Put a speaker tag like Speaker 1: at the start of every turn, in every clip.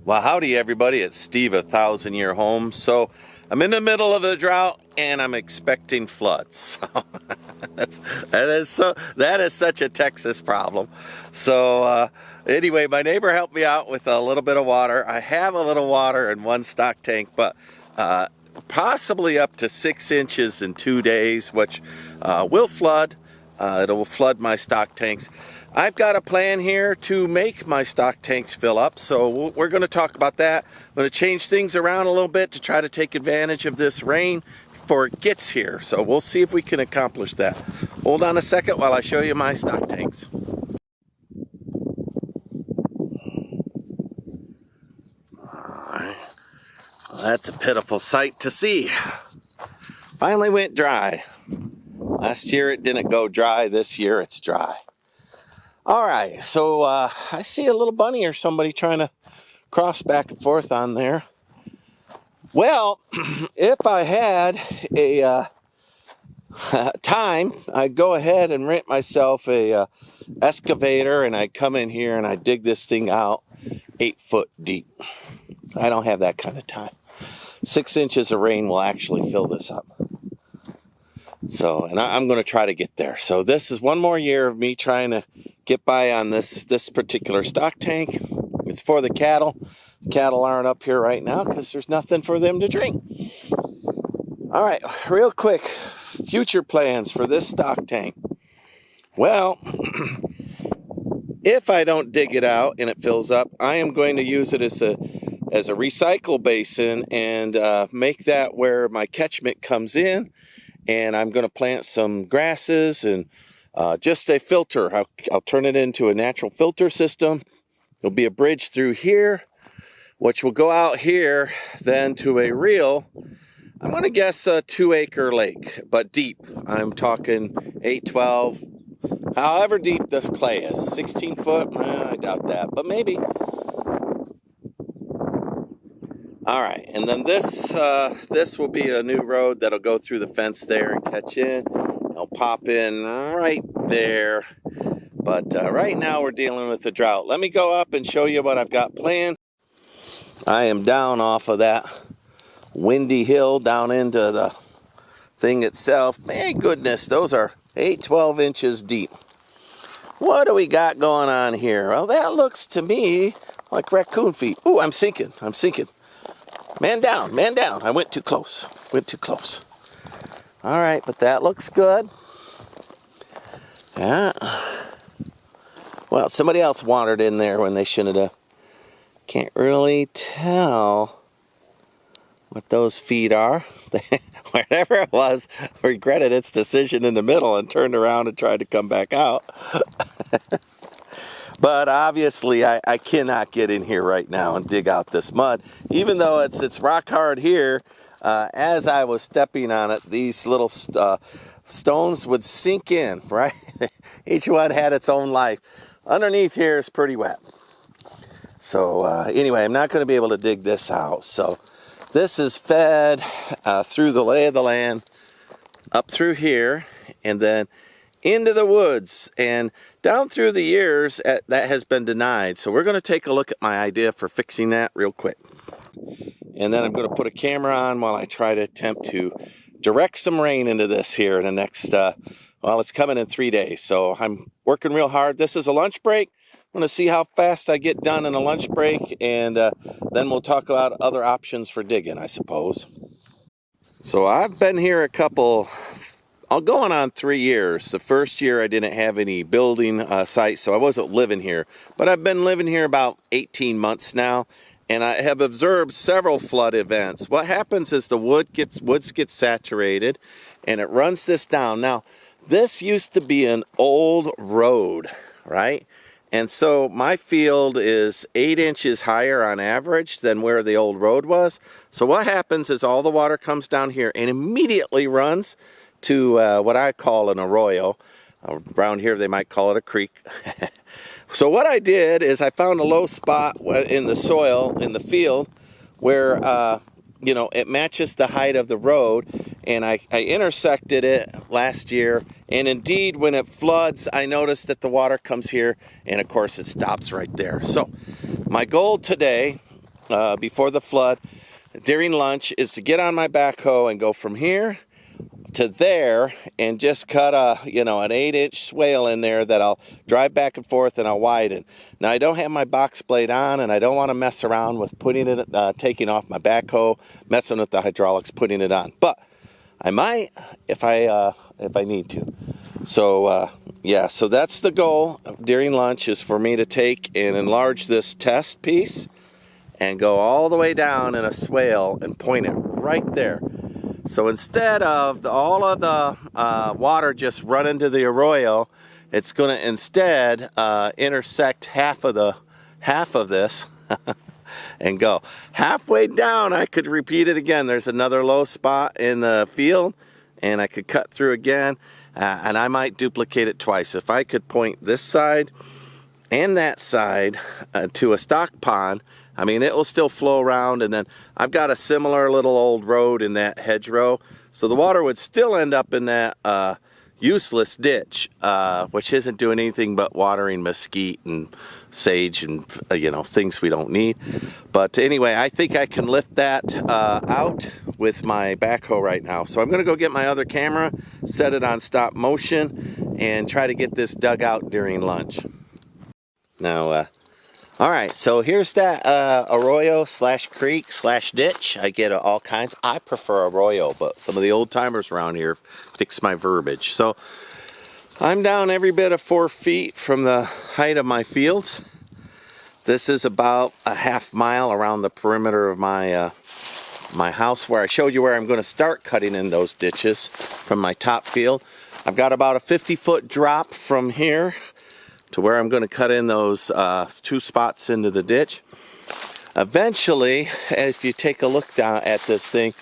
Speaker 1: Well, howdy everybody, it's Steve, 1,000-Year Home. So I'm in the middle of the drought and I'm expecting floods. So that is such a Texas problem. So anyway, my neighbor helped me out with a little bit of water. I have a little water in one stock tank, but possibly up to 6 inches in 2 days, which will flood. It'll flood my stock tanks. I've got a plan here to make my stock tanks fill up, so we're going to talk about that. I'm going to change things around a little bit to try to take advantage of this rain before it gets here. So we'll see if we can accomplish that. Hold on a second while I show you my stock tanks. Alright. Well, that's a pitiful sight to see. Finally went dry. Last year it didn't go dry. This year it's dry. All right, so I see a little bunny or somebody trying to cross back and forth on there. Well, if I had a time, I'd go ahead and rent myself a excavator, and I'd come in here and I'd dig this thing out 8 foot deep. I don't have that kind of time. 6 inches of rain will actually fill this up. So, and I'm going to try to get there. So this is one more year of me trying to get by on this particular stock tank. It's for the cattle. Cattle aren't up here right now because there's nothing for them to drink. All right, real quick, future plans for this stock tank. Well, if I don't dig it out and it fills up, I am going to use it as a recycle basin and make that where my catchment comes in. And I'm going to plant some grasses and just a filter. I'll turn it into a natural filter system. There'll be a bridge through here, which will go out here then to a real, I'm going to guess a 2-acre lake, but deep. I'm talking 8, 12, however deep the clay is. 16 foot, I doubt that, but maybe. All right, and then this will be a new road that'll go through the fence there and catch in. It'll pop in right there. But right now we're dealing with the drought. Let me go up and show you what I've got planned. I am down off of that windy hill down into the thing itself. Man, goodness, those are 8, 12 inches deep. What do we got going on here? Well, that looks to me like raccoon feet. Ooh, I'm sinking. Man down, man down. I went too close. All right, but that looks good. Yeah. Well, somebody else wandered in there when they shouldn't have. Can't really tell what those feet are. Whatever it was, regretted its decision in the middle and turned around and tried to come back out. But obviously, I cannot get in here right now and dig out this mud. Even though it's rock hard here, as I was stepping on it, these little stones would sink in, right? Each one had its own life. Underneath here is pretty wet. So anyway, I'm not going to be able to dig this out. So this is fed through the lay of the land, up through here, and then into the woods, and down through the years that has been denied. So we're going to take a look at my idea for fixing that real quick. And then I'm going to put a camera on while I try to attempt to direct some rain into this here in the next, well, it's coming in 3 days. So I'm working real hard. This is a lunch break. I'm going to see how fast I get done in a lunch break, and then we'll talk about other options for digging, I suppose. So I've been here going on 3 years. The first year I didn't have any building site, so I wasn't living here. But I've been living here about 18 months now, and I have observed several flood events. What happens is the woods get saturated, and it runs this down. Now, this used to be an old road, right? And so my field is 8 inches higher on average than where the old road was. So what happens is all the water comes down here and immediately runs to what I call an arroyo. Around here they might call it a creek. So what I did is I found a low spot in the soil in the field where it matches the height of the road, and I intersected it last year, and indeed when it floods I noticed that the water comes here and of course it stops right there. So my goal today before the flood during lunch is to get on my backhoe and go from here to there and just cut an 8-inch swale in there that I'll drive back and forth and I'll widen. Now I don't have my box blade on, and I don't want to mess around with putting it, taking off my backhoe, messing with the hydraulics, putting it on. But I might if I need to. So yeah, so that's the goal during lunch, is for me to take and enlarge this test piece and go all the way down in a swale and point it right there. So instead of all of the water just running to the arroyo, it's going to instead intersect half of this and go halfway down. I could repeat it again. There's another low spot in the field, and I could cut through again, and I might duplicate it twice. If I could point this side and that side to a stock pond, I mean, it will still flow around, and then I've got a similar little old road in that hedgerow, so the water would still end up in that useless ditch, which isn't doing anything but watering mesquite and sage and things we don't need. But anyway, I think I can lift that out with my backhoe right now. So I'm going to go get my other camera, set it on stop motion, and try to get this dug out during lunch. Now, all right, so here's that arroyo slash creek slash ditch. I get all kinds. I prefer arroyo, but some of the old timers around here fix my verbiage. So I'm down every bit of 4 feet from the height of my fields. This is about a half mile around the perimeter of my my house, where I showed you where I'm going to start cutting in those ditches from my top field. I've got about a 50-foot drop from here to where I'm going to cut in those 2 spots into the ditch. Eventually, if you take a look down at this thing,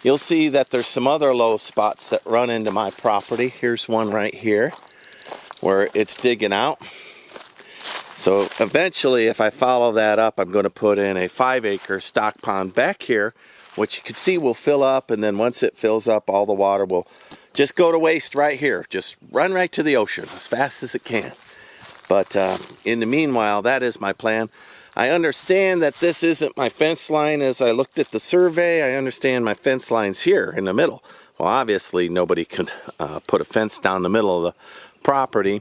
Speaker 1: you'll see that there's some other low spots that run into my property. Here's one right here where it's digging out. So eventually, if I follow that up, I'm going to put in a 5-acre stock pond back here, which you can see will fill up, and then once it fills up, all the water will just go to waste right here. Just run right to the ocean as fast as it can. But in the meanwhile, that is my plan. I understand that this isn't my fence line. As I looked at the survey, I understand my fence line's here in the middle. Well, obviously, nobody could put a fence down the middle of the property.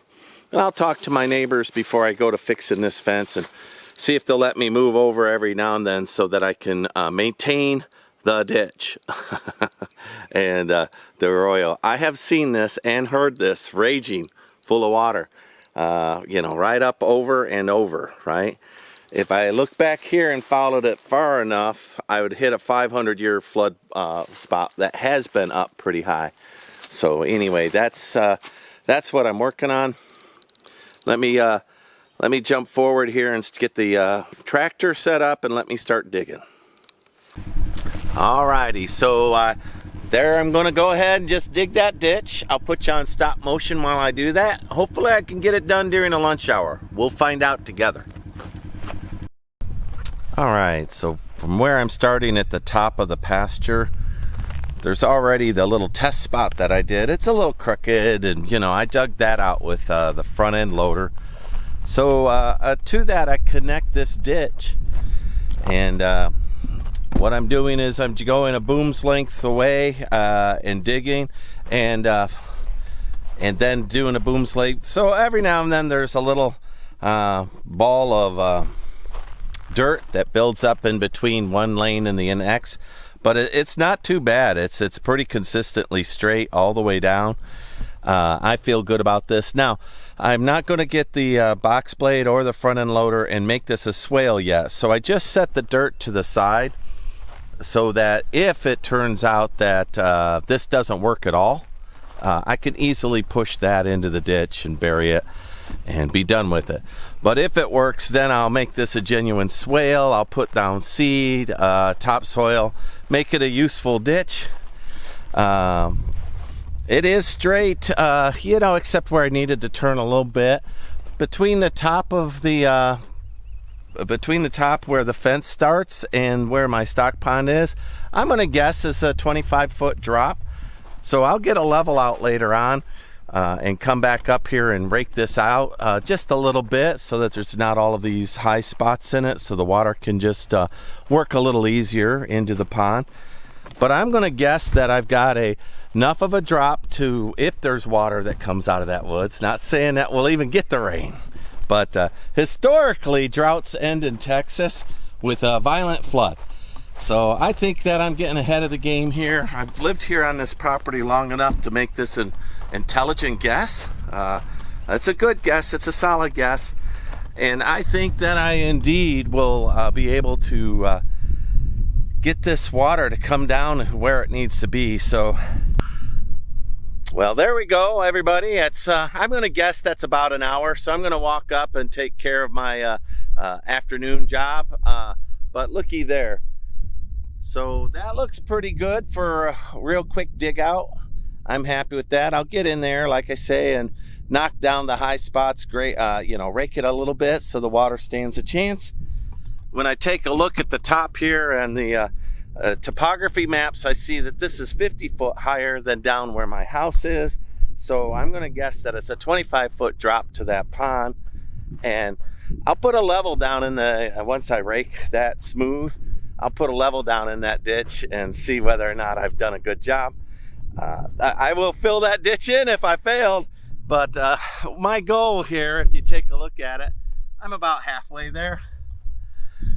Speaker 1: And I'll talk to my neighbors before I go to fixing this fence and see if they'll let me move over every now and then so that I can maintain the ditch and the arroyo. I have seen this and heard this raging full of water. Right up over and over, right? If I look back here and followed it far enough, I would hit a 500-year flood spot that has been up pretty high. So anyway, that's what I'm working on. Let me jump forward here and get the tractor set up and let me start digging. Alrighty, so there I'm going to go ahead and just dig that ditch. I'll put you on stop motion while I do that. Hopefully I can get it done during a lunch hour. We'll find out together. Alright, so from where I'm starting at the top of the pasture, there's already the little test spot that I did. It's a little crooked, and I dug that out with the front end loader. So to that I connect this ditch, and what I'm doing is I'm going a boom's length away and digging, and then doing a boom's length. So every now and then there's a little ball of dirt that builds up in between one lane and the next, but it's not too bad. It's pretty consistently straight all the way down. I feel good about this. Now, I'm not going to get the box blade or the front end loader and make this a swale yet. So I just set the dirt to the side, so that if it turns out that this doesn't work at all, I can easily push that into the ditch and bury it and be done with it. But if it works, then I'll make this a genuine swale. I'll put down seed, topsoil, make it a useful ditch. It is straight, except where I needed to turn a little bit. Between the top of the where the fence starts and where my stock pond is, I'm going to guess is a 25-foot drop. So I'll get a level out later on. and come back up here and rake this out just a little bit so that there's not all of these high spots in it, so the water can just work a little easier into the pond. But I'm going to guess that I've got enough of a drop to, if there's water that comes out of that woods, not saying that we'll even get the rain, but historically droughts end in Texas with a violent flood. So I think that I'm getting ahead of the game here. I've lived here on this property long enough to make this an intelligent guess. It's a good guess. It's a solid guess. And I think that I indeed will be able to get this water to come down where it needs to be. So, well, there we go, everybody. It's I'm going to guess that's about an hour. So I'm going to walk up and take care of my afternoon job. But looky there. So that looks pretty good for a real quick dig out. I'm happy with that. I'll get in there, like I say, and knock down the high spots. Great, rake it a little bit so the water stands a chance. When I take a look at the top here and the topography maps, I see that this is 50 foot higher than down where my house is. So I'm going to guess that it's a 25-foot drop to that pond. And I'll put a level down in once I rake that smooth, I'll put a level down in that ditch and see whether or not I've done a good job. I will fill that ditch in if I failed, but my goal here, if you take a look at it, I'm about halfway there,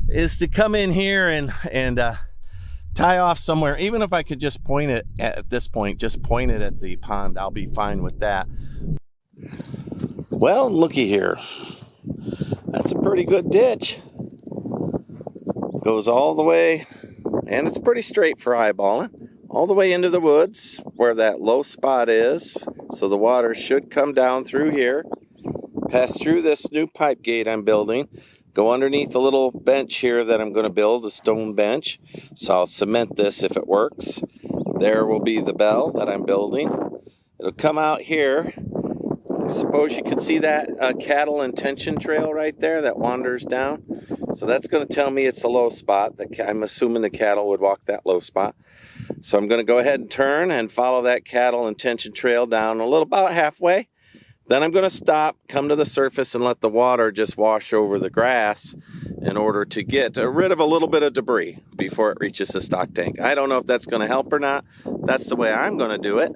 Speaker 1: is to come in here and tie off somewhere. Even if I could just point it at this point, just point it at the pond, I'll be fine with that. Well, looky here. That's a pretty good ditch. Goes all the way, and it's pretty straight for eyeballing, all the way into the woods where that low spot is. So the water should come down through here, pass through this new pipe gate I'm building, go underneath the little bench here that I'm going to build, a stone bench. So I'll cement this if it works. There will be the bell that I'm building. It'll come out here. I suppose you can see that cattle intention trail right there that wanders down. So that's going to tell me it's a low spot. I'm assuming the cattle would walk that low spot. So I'm going to go ahead and turn and follow that cattle intention trail down about halfway. Then I'm going to stop, come to the surface, and let the water just wash over the grass in order to get rid of a little bit of debris before it reaches the stock tank. I don't know if that's going to help or not. That's the way I'm going to do it.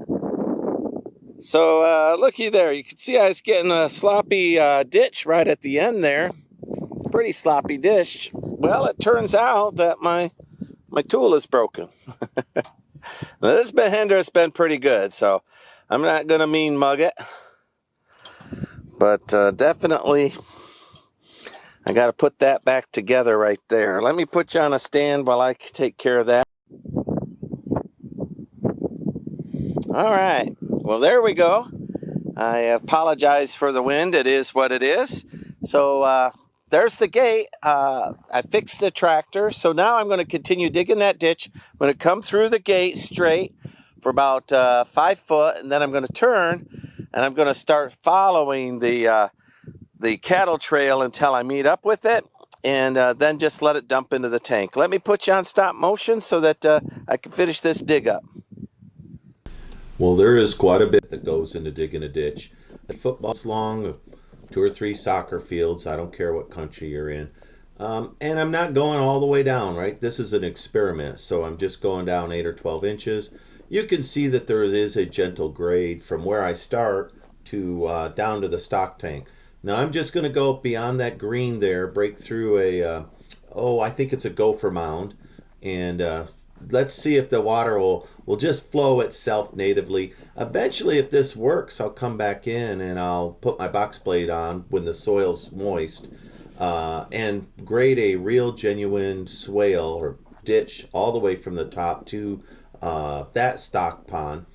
Speaker 1: So looky there. You can see I was getting a sloppy ditch right at the end there. Pretty sloppy dish. Well, it turns out that my tool is broken. Now, this behender has been pretty good, so I'm not gonna mean mug it, but definitely I got to put that back together right there. Let me put you on a stand while I take care of that. All right, well, there we go. I apologize for the wind. It is what it is. So there's the gate. I fixed the tractor. So now I'm going to continue digging that ditch. I'm going to come through the gate straight for about 5 foot, and then I'm going to turn, and I'm going to start following the cattle trail until I meet up with it, and then just let it dump into the tank. Let me put you on stop motion so that I can finish this dig up.
Speaker 2: Well, there is quite a bit that goes into digging a ditch. The football's long, 2 or 3 soccer fields. I don't care what country you're in. And I'm not going all the way down, right? This is an experiment, so I'm just going down 8 or 12 inches. You can see that there is a gentle grade from where I start to down to the stock tank. Now I'm just going to go beyond that green there, break through I think it's a gopher mound, and let's see if the water will just flow itself natively. Eventually, if this works, I'll come back in and I'll put my box blade on when the soil's moist and grade a real genuine swale or ditch all the way from the top to that stock pond.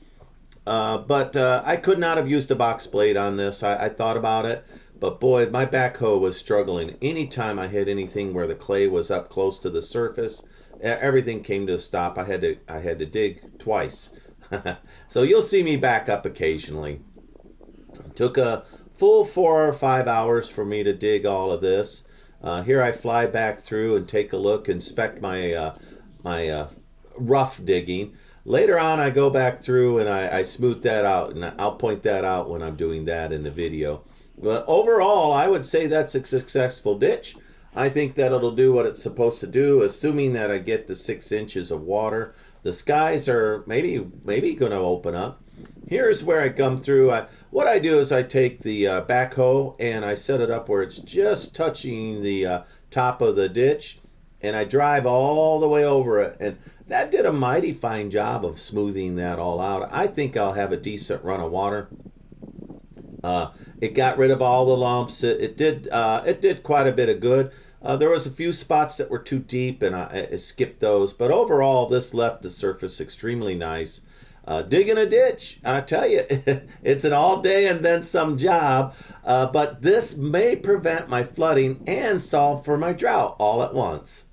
Speaker 2: But I could not have used a box blade on this. I thought about it, but boy, my backhoe was struggling. Anytime I hit anything where the clay was up close to the surface, everything came to a stop. I had to dig twice. So you'll see me back up occasionally. It took a full 4 or 5 hours for me to dig all of this. Here I fly back through and take a look, inspect my rough digging. Later on, I go back through and I smooth that out, and I'll point that out when I'm doing that in the video. But overall, I would say that's a successful ditch. I think that it'll do what it's supposed to do, assuming that I get the 6 inches of water. The skies are maybe going to open up. Here's where I come through. What I do is I take the backhoe and I set it up where it's just touching the top of the ditch, and I drive all the way over it. And that did a mighty fine job of smoothing that all out. I think I'll have a decent run of water. It got rid of all the lumps. It did quite a bit of good. There was a few spots that were too deep, and I skipped those. But overall, this left the surface extremely nice. Digging a ditch, I tell you, it's an all day and then some job. But this may prevent my flooding and solve for my drought all at once.